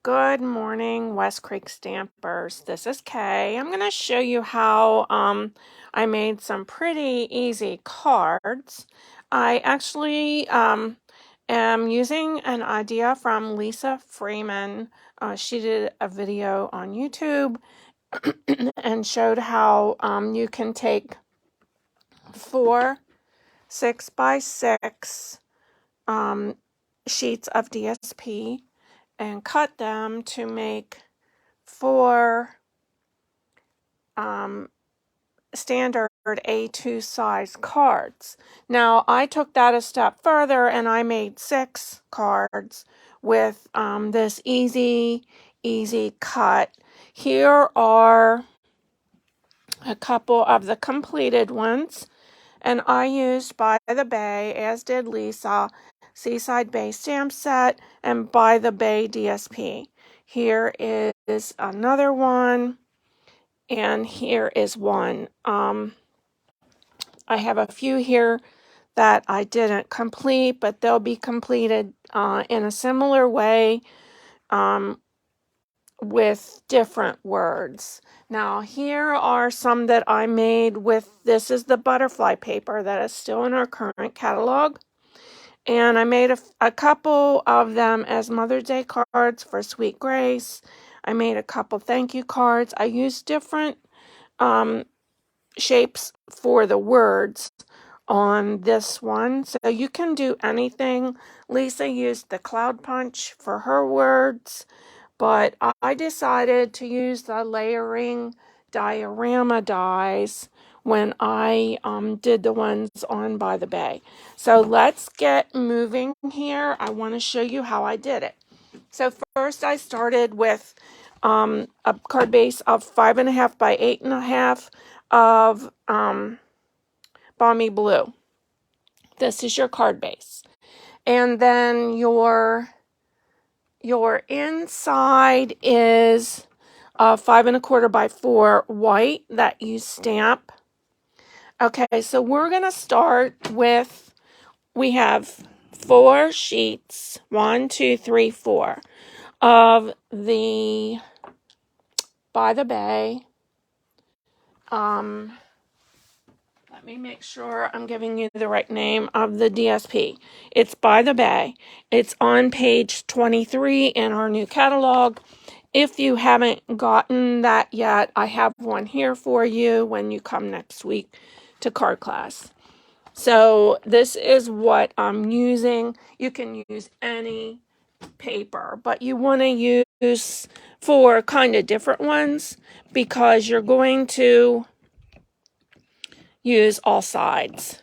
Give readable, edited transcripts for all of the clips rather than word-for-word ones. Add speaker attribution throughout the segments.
Speaker 1: Good morning, West Creek Stampers. This is Kay. I'm going to show you how I made some pretty easy cards. I actually am using an idea from Lisa Freeman. She did a video on YouTube and showed how you can take 4 6x6 sheets of DSP and cut them to make 4 standard A2 size cards. Now I took that a step further and I made 6 cards with this easy cut. Here are a couple of the completed ones, and I used By the Bay, as did Lisa, Seaside Bay stamp set and By the Bay DSP. Here is another one, and here is one. I have a few here that I didn't complete, but they'll be completed in a similar way with different words. Now here are some that I made with, this is the butterfly paper that is still in our current catalog. And I made a couple of them as Mother's Day cards for Sweet Grace. I made a couple thank you cards. I used different shapes for the words on this one. So you can do anything. Lisa used the cloud punch for her words, but I decided to use the layering diorama dies when I did the ones on By the Bay. So let's get moving here. I want to show you how I did it. So first I started with a card base of 5.5 by 8.5 of Balmy Blue. This is your card base. And then your inside is 5.25 by 4 white that you stamp. Okay, so we're going to start with, we have 4 sheets, 1, 2, 3, 4, of the By the Bay. Let me make sure I'm giving you the right name of the DSP. It's By the Bay. It's on page 23 in our new catalog. If you haven't gotten that yet, I have one here for you when you come next week to card class. So this is what I'm using. You can use any paper, but you want to use 4 kind of different ones because you're going to use all sides.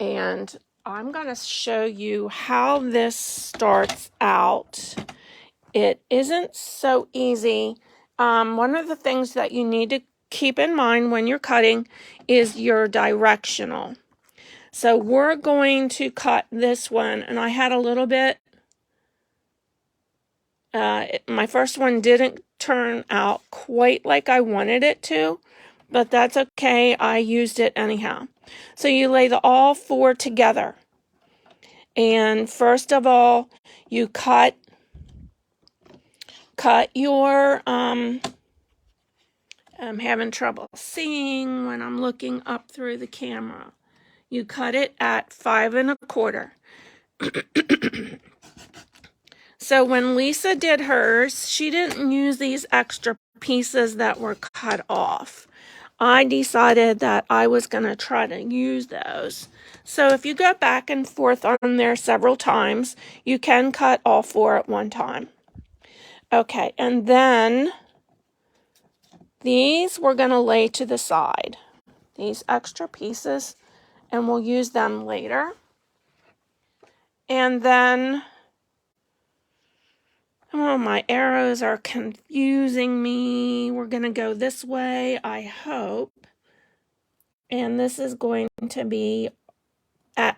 Speaker 1: And I'm going to show you how this starts out. It isn't so easy. One of the things that you need to keep in mind when you're cutting is your directional. So we're going to cut this one, and I had a little bit, my first one didn't turn out quite like I wanted it to, but that's okay. I used it anyhow. So you lay all 4 together. And first of all, you cut your, I'm having trouble seeing when I'm looking up through the camera. You cut it at 5.25. So when Lisa did hers, she didn't use these extra pieces that were cut off. I decided that I was going to try to use those. So if you go back and forth on there several times, you can cut all 4 at one time. Okay, and then these we're going to lay to the side. These extra pieces, and we'll use them later. And then, oh, my arrows are confusing me. We're going to go this way, I hope. And this is going to be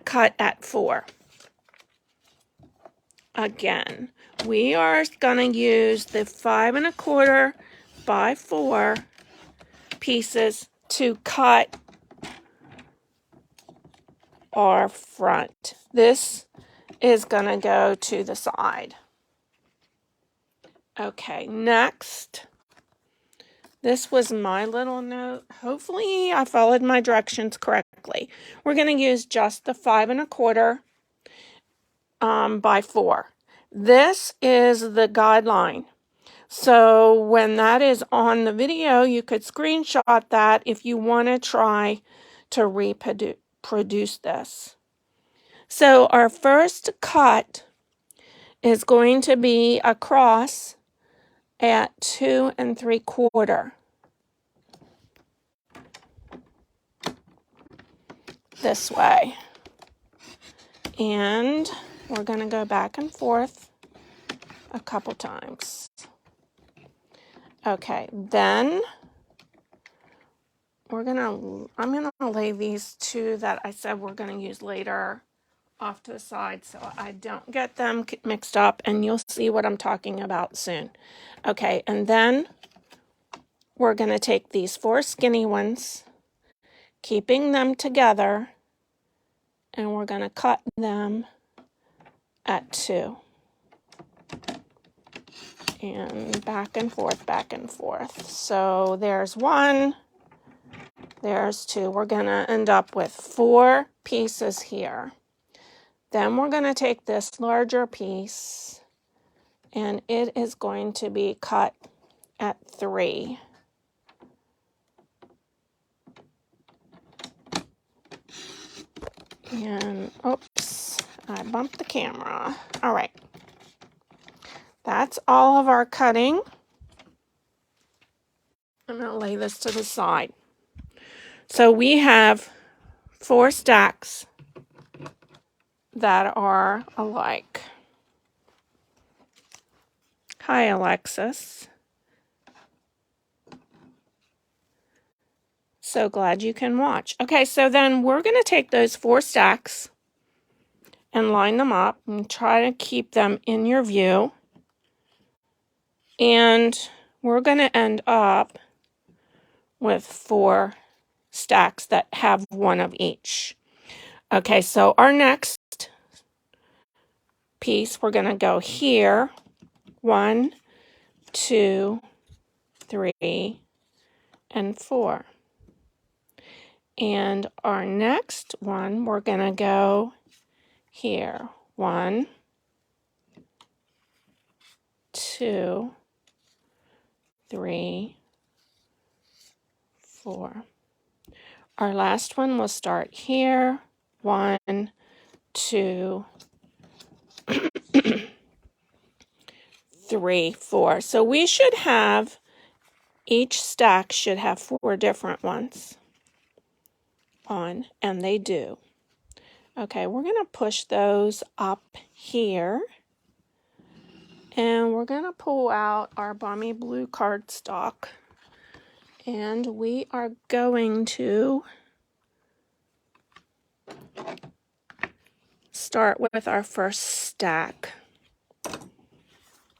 Speaker 1: cut at 4. Again, we are going to use the 5.25 by 4 pieces to cut our front. This is going to go to the side. Okay, next. This was my little note. Hopefully I followed my directions correctly. We're going to use just the 5 1/4 by 4. This is the guideline. So when that is on the video, you could screenshot that if you want to try to reproduce this. So our first cut is going to be across at 2 3/4. This way. And we're going to go back and forth a couple times. Okay, then I'm going to lay these two that I said we're going to use later off to the side so I don't get them mixed up, and you'll see what I'm talking about soon. Okay, and then we're going to take these 4 skinny ones, keeping them together, and we're going to cut them at 2. And back and forth, back and forth. So there's 1, there's 2. We're going to end up with 4 pieces here. Then we're going to take this larger piece, and it is going to be cut at 3. And, oops, I bumped the camera. All right. That's all of our cutting. I'm going to lay this to the side. So we have 4 stacks that are alike. Hi, Alexis. So glad you can watch. Okay, so then we're going to take those 4 stacks and line them up and try to keep them in your view. And we're going to end up with 4 stacks that have 1 of each. Okay, so our next piece, we're going to go here. 1, 2, 3, and 4. And our next one, we're going to go here. 1, 2, 3, 4. Our last one will start here. 1, 2, 3, 4. So we should have, each stack should have 4 different ones on, and they do. Okay, we're going to push those up here, and we're going to pull out our Balmy Blue cardstock, and we are going to start with our first stack.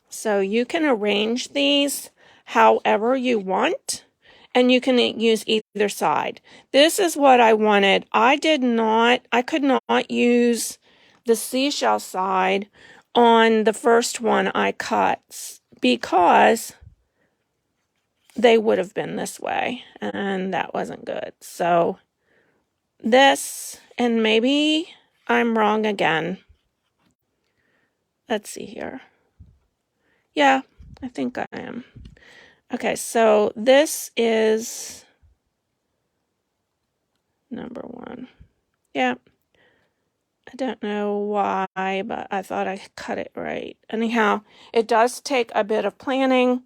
Speaker 1: So you can arrange these however you want, and you can use either side. This is what I wanted. I could not use the seashell side on the first one I cut because they would have been this way, and that wasn't good. So this, and maybe I'm wrong again. Let's see here. Yeah, I think I am. Okay, so this is number 1. Yeah, I don't know why, but I thought I cut it right. Anyhow, it does take a bit of planning,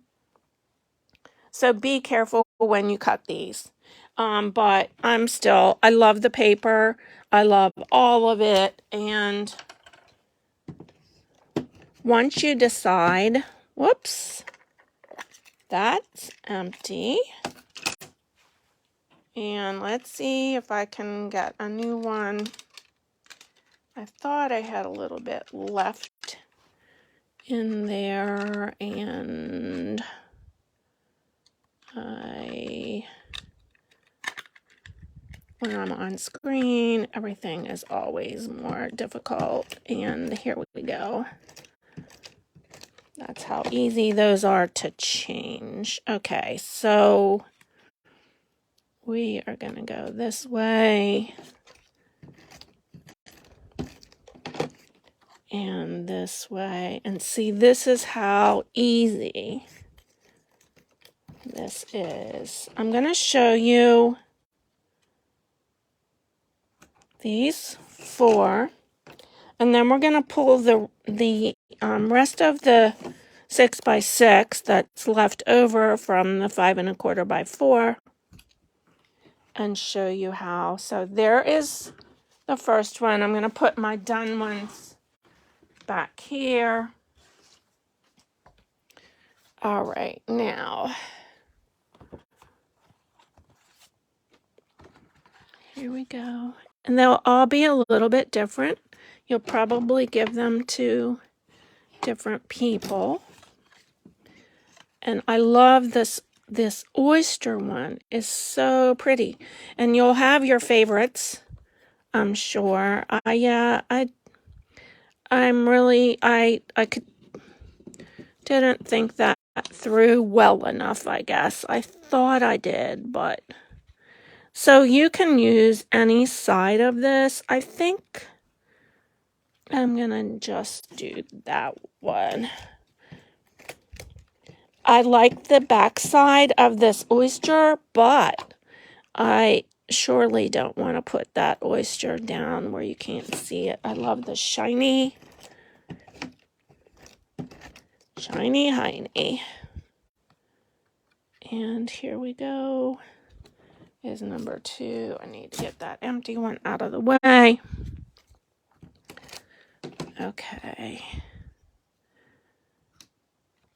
Speaker 1: so be careful when you cut these. But I love the paper. I love all of it. And once you decide, whoops, that's empty. And let's see if I can get a new one. I thought I had a little bit left in there, and when I'm on screen, everything is always more difficult. And here we go. That's how easy those are to change. Okay, so we are going to go this way and this way. And see, this is how easy this is. I'm going to show you these 4. And then we're going to pull the rest of the 6x6 that's left over from the 5 1/4 by 4 and show you how. So there is the first one. I'm going to put my done ones back here. All right, now here we go. And they'll all be a little bit different. You'll probably give them to different people. And I love this oyster one. Is so pretty. And you'll have your favorites, I'm sure. Didn't think that through well enough, I guess. I thought I did, but so you can use any side of this. I think I'm gonna just do that one. I like the back side of this oyster, but I surely don't want to put that oyster down where you can't see it. I love the shiny hiney. And here we go. Is number 2. I need to get that empty one out of the way. Okay.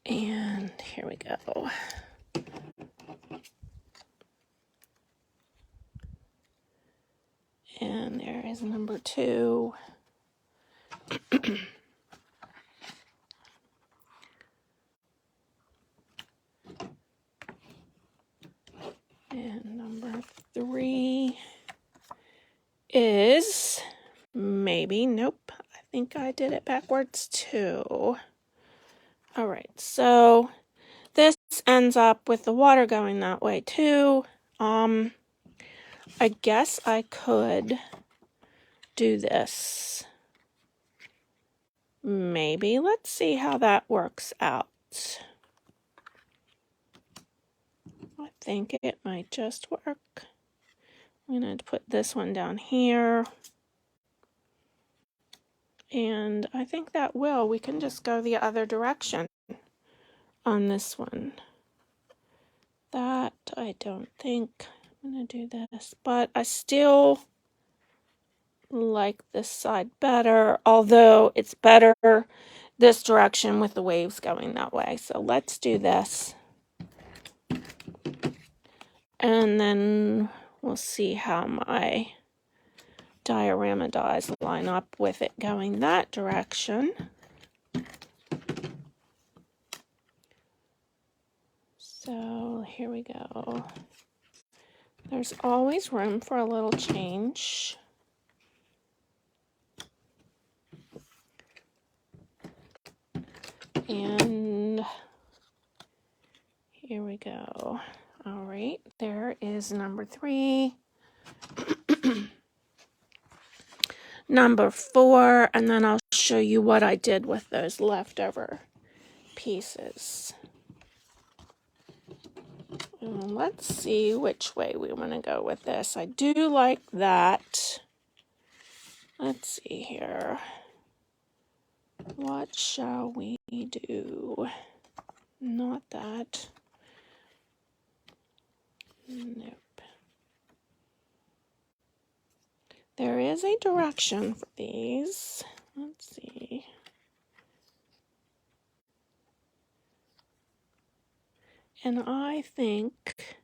Speaker 1: And here we go. And there is number 2. And number 3 is maybe, nope, I think I did it backwards too. All right, so this ends up with the water going that way too. I guess I could do this. Maybe. Let's see how that works out. I think it might just work. I'm going to put this one down here. And I think that will. We can just go the other direction on this one. That I don't think I'm going to do this. But I still like this side better, although it's better this direction with the waves going that way. So let's do this. And then we'll see how my diorama dies line up with it going that direction. So here we go. There's always room for a little change. And here we go. All right, there is number 3. Number 4, and then I'll show you what I did with those leftover pieces. And let's see which way we want to go with this. I do like that. Let's see here. What shall we do? Not that. Nope. There is a direction for these. Let's see. And I think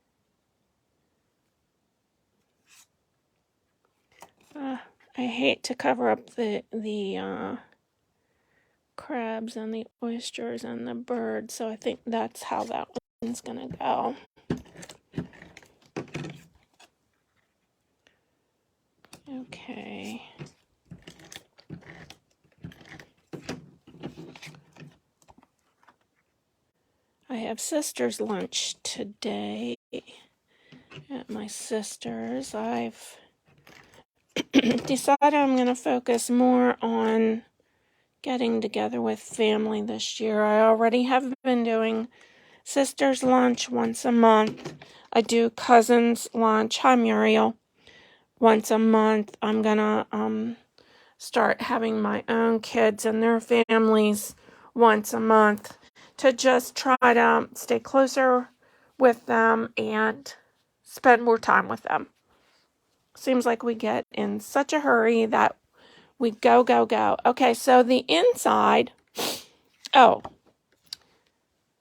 Speaker 1: I hate to cover up the crabs and the oysters and the birds, so I think that's how that one's gonna go. Okay. I have sister's lunch today at my sister's. I've decided I'm going to focus more on getting together with family this year. I already have been doing sister's lunch once a month. I do cousin's lunch. Hi, Muriel. Once a month. I'm going to start having my own kids and their families once a month to just try to stay closer with them and spend more time with them. Seems like we get in such a hurry that we go, go, go. Okay, so the inside, oh,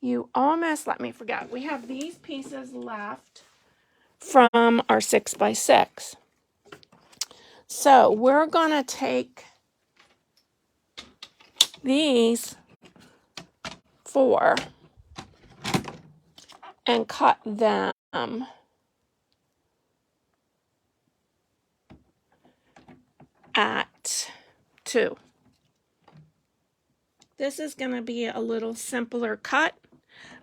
Speaker 1: you almost let me forget. We have these pieces left from our 6x6. So we're going to take these 4 and cut them at 2. This is going to be a little simpler cut,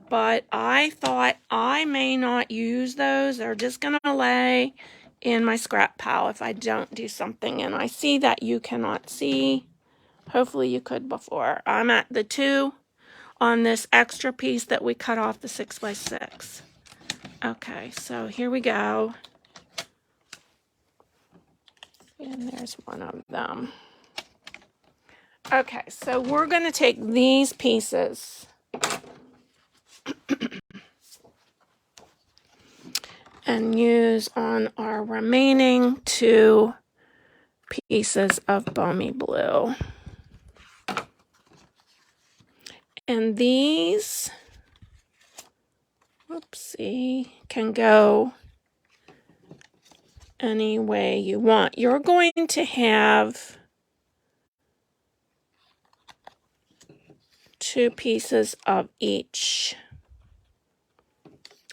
Speaker 1: but I thought I may not use those. They're just going to lay in my scrap pile if I don't do something. And I see that you cannot see. Hopefully you could before. I'm at the 2 on this extra piece that we cut off the 6x6. Okay, so here we go. And there's one of them. Okay, so we're going to take these pieces and use on our remaining 2 pieces of Bohemy Blue. And these, whoopsie, can go any way you want. You're going to have 2 pieces of each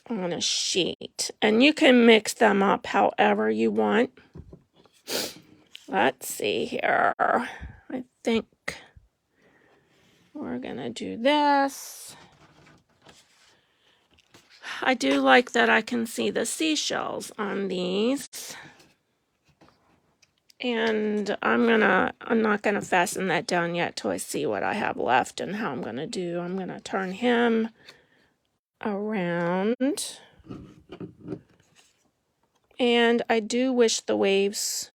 Speaker 1: on a sheet. And you can mix them up however you want. Let's see here. I think we're going to do this. I do like that I can see the seashells on these. And I'm not gonna fasten that down yet till I see what I have left and how I'm gonna do. I'm gonna turn him around. And I do wish the waves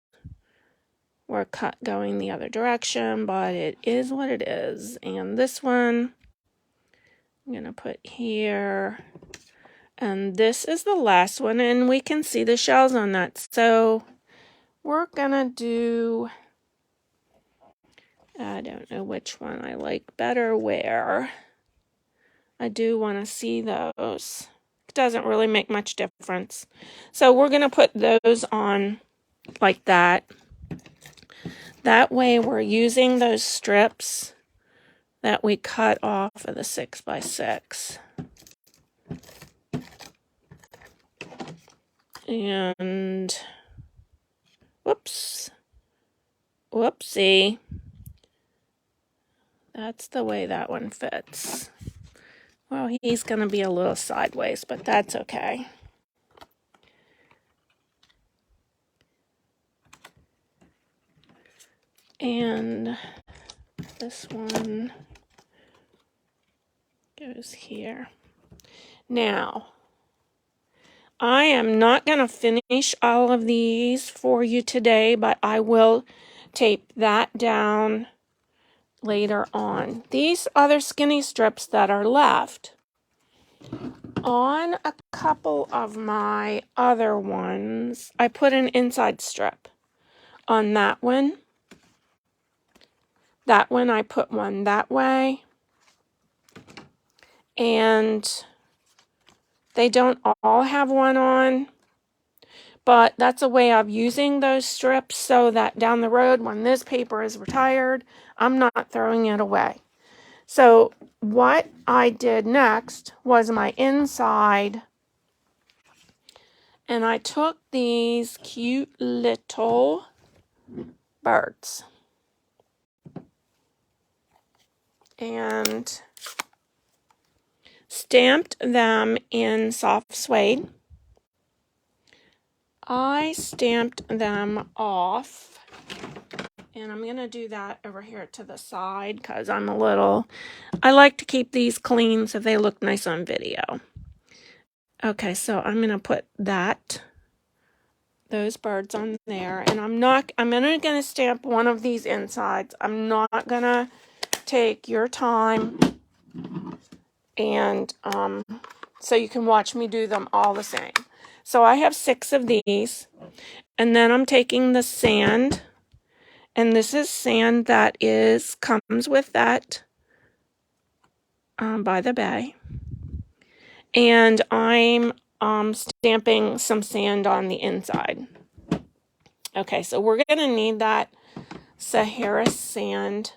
Speaker 1: were cut going the other direction, but it is what it is. And this one I'm gonna put here. And this is the last one, and we can see the shells on that. So we're gonna do, I don't know which one I like better where. I do want to see those. It doesn't really make much difference. So we're going to put those on like that. That way we're using those strips that we cut off of the 6x6. And whoopsie. That's the way that one fits. Well, he's going to be a little sideways, but that's okay. And this one goes here. Now, I am not going to finish all of these for you today, but I will tape that down later on. These other skinny strips that are left, on a couple of my other ones, I put an inside strip. On that one I put one that way. And they don't all have one on, but that's a way of using those strips so that down the road when this paper is retired, I'm not throwing it away. So what I did next was my inside, and I took these cute little birds and stamped them in soft suede. I stamped them off, and I'm going to do that over here to the side because I like to keep these clean so they look nice on video. Okay, so I'm going to put those birds on there, and I'm only going to stamp one of these insides. I'm not going to take your time, and so you can watch me do them all the same. So I have 6 of these, and then I'm taking the sand, and this is sand that comes with that by the bay, and I'm stamping some sand on the inside. Okay, so we're going to need that Sahara sand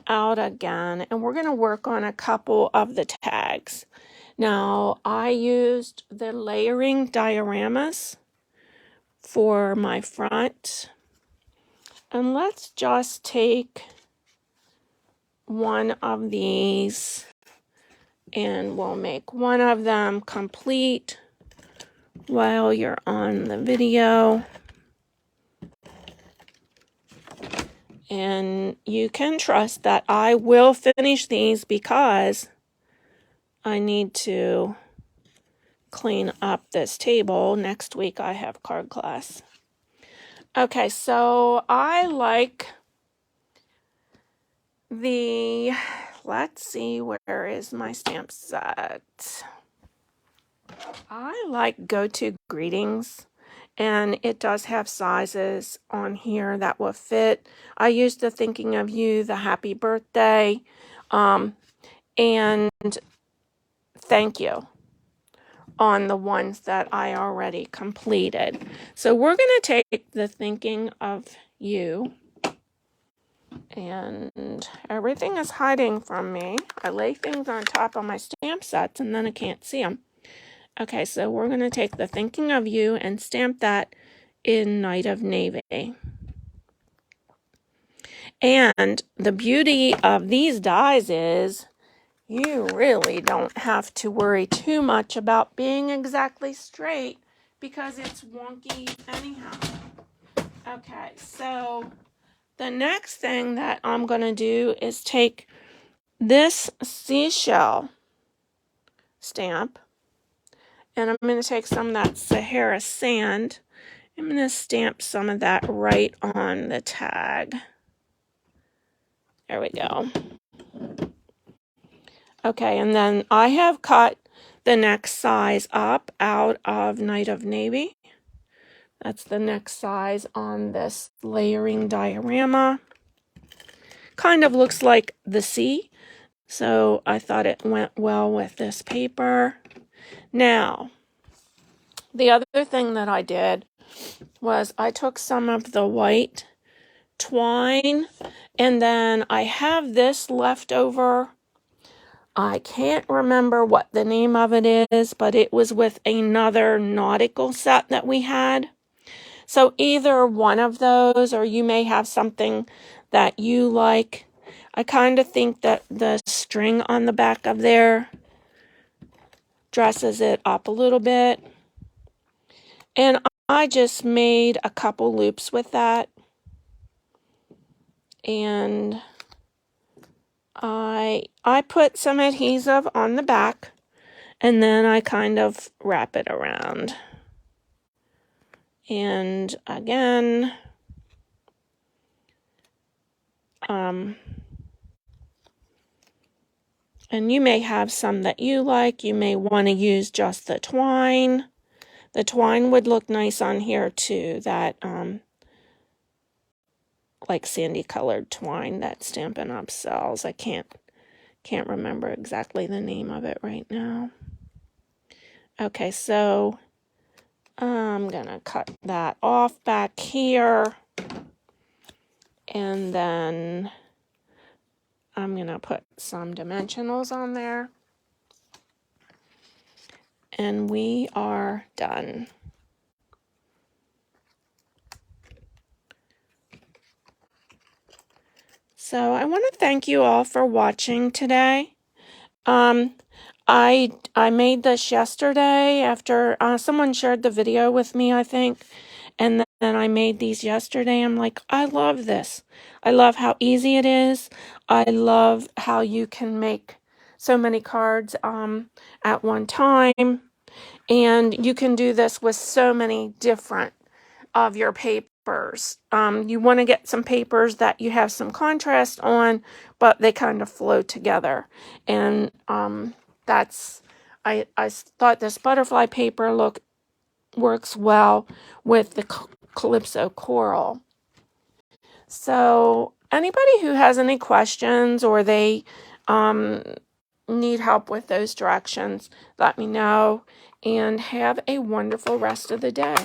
Speaker 1: out again, and we're going to work on a couple of the tags. Now, I used the layering dioramas for my front, and let's just take one of these and we'll make one of them complete while you're on the video. And you can trust that I will finish these because I need to clean up this table. Next week I have card class. Okay, so I like let's see, where is my stamp set? I like Go To Greetings, and it does have sizes on here that will fit. I used the Thinking of You, the Happy Birthday, and Thank You on the ones that I already completed. So we're going to take the Thinking of You, and everything is hiding from me. I lay things on top of my stamp sets and then I can't see them. Okay, so we're going to take the Thinking of You and stamp that in Night of Navy. And the beauty of these dies is you really don't have to worry too much about being exactly straight because it's wonky anyhow. Okay, so the next thing that I'm going to do is take this seashell stamp, and I'm going to take some of that Sahara sand. I'm going to stamp some of that right on the tag. There we go. Okay, and then I have cut the next size up out of Night of Navy. That's the next size on this layering diorama. Kind of looks like the sea, so I thought it went well with this paper. Now, the other thing that I did was I took some of the white twine, and then I have this left over. I can't remember what the name of it is, but it was with another nautical set that we had. So either one of those, or you may have something that you like. I kind of think that the string on the back of there dresses it up a little bit. And I just made a couple loops with that. And I put some adhesive on the back, and then I kind of wrap it around. And again, and you may have some that you like. You may want to use just the twine. The twine would look nice on here too, that like sandy colored twine that Stampin' Up! Sells. I can't remember exactly the name of it right now. Okay, so I'm gonna cut that off back here, and then I'm gonna put some dimensionals on there, and we are done. So I want to thank you all for watching today. I made this yesterday after someone shared the video with me, I think. And then I made these yesterday. I'm like, I love this. I love how easy it is. I love how you can make so many cards at one time. And you can do this with so many different of your papers. You want to get some papers that you have some contrast on, but they kind of flow together. And that's, I thought this butterfly paper works well with the Calypso coral. So anybody who has any questions or they need help with those directions, let me know, and have a wonderful rest of the day.